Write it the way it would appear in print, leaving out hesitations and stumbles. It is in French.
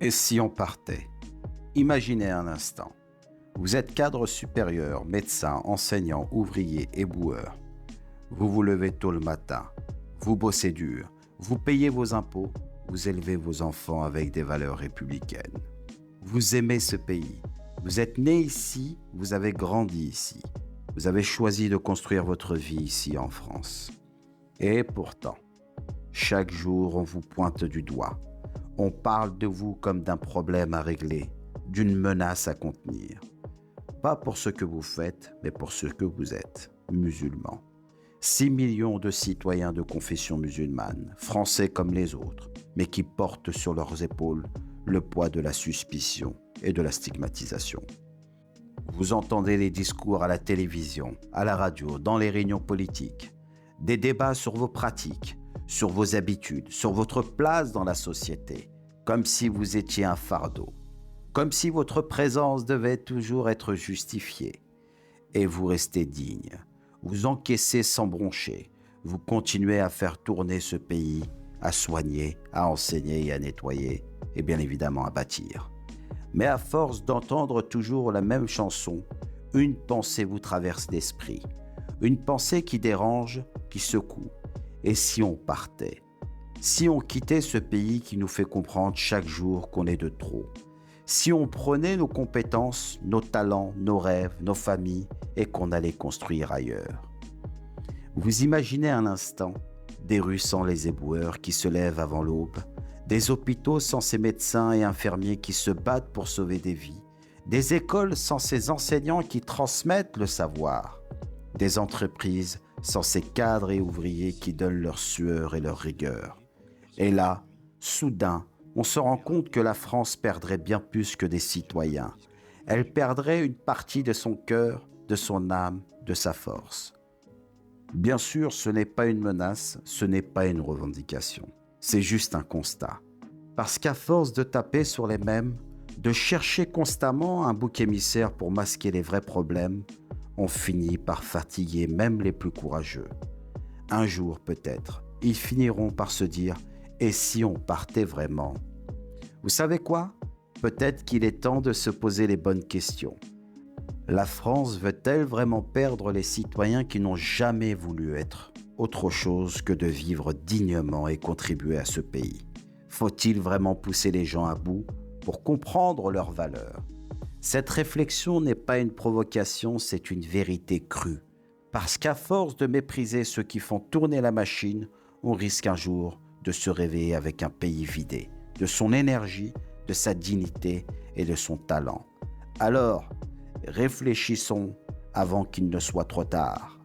Et si on partait? Imaginez un instant. Vous êtes cadre supérieur, médecin, enseignant, ouvrier, éboueur. Vous vous levez tôt le matin. Vous bossez dur. Vous payez vos impôts. Vous élevez vos enfants avec des valeurs républicaines. Vous aimez ce pays. Vous êtes né ici. Vous avez grandi ici. Vous avez choisi de construire votre vie ici en France. Et pourtant, chaque jour, on vous pointe du doigt. On parle de vous comme d'un problème à régler, d'une menace à contenir. Pas pour ce que vous faites, mais pour ce que vous êtes, musulmans. 6 millions de citoyens de confession musulmane, français comme les autres, mais qui portent sur leurs épaules le poids de la suspicion et de la stigmatisation. Vous entendez les discours à la télévision, à la radio, dans les réunions politiques, des débats sur vos pratiques, sur vos habitudes, sur votre place dans la société, comme si vous étiez un fardeau, comme si votre présence devait toujours être justifiée. Et vous restez digne, vous encaissez sans broncher, vous continuez à faire tourner ce pays, à soigner, à enseigner et à nettoyer, et bien évidemment à bâtir. Mais à force d'entendre toujours la même chanson, une pensée vous traverse l'esprit, une pensée qui dérange, qui secoue. Et si on partait? Si on quittait ce pays qui nous fait comprendre chaque jour qu'on est de trop? Si on prenait nos compétences, nos talents, nos rêves, nos familles et qu'on allait construire ailleurs? Vous imaginez un instant des rues sans les éboueurs qui se lèvent avant l'aube, des hôpitaux sans ces médecins et infirmiers qui se battent pour sauver des vies, des écoles sans ces enseignants qui transmettent le savoir, des entreprises sans ces cadres et ouvriers qui donnent leur sueur et leur rigueur. Et là, soudain, on se rend compte que la France perdrait bien plus que des citoyens. Elle perdrait une partie de son cœur, de son âme, de sa force. Bien sûr, ce n'est pas une menace, ce n'est pas une revendication. C'est juste un constat. Parce qu'à force de taper sur les mêmes, de chercher constamment un bouc émissaire pour masquer les vrais problèmes, on finit par fatiguer même les plus courageux. Un jour peut-être, ils finiront par se dire « Et si on partait vraiment ?» Vous savez quoi? Peut-être qu'il est temps de se poser les bonnes questions. La France veut-elle vraiment perdre les citoyens qui n'ont jamais voulu être autre chose que de vivre dignement et contribuer à ce pays? Faut-il vraiment pousser les gens à bout pour comprendre leurs valeurs? Cette réflexion n'est pas une provocation, c'est une vérité crue. Parce qu'à force de mépriser ceux qui font tourner la machine, on risque un jour de se réveiller avec un pays vidé de son énergie, de sa dignité et de son talent. Alors, réfléchissons avant qu'il ne soit trop tard.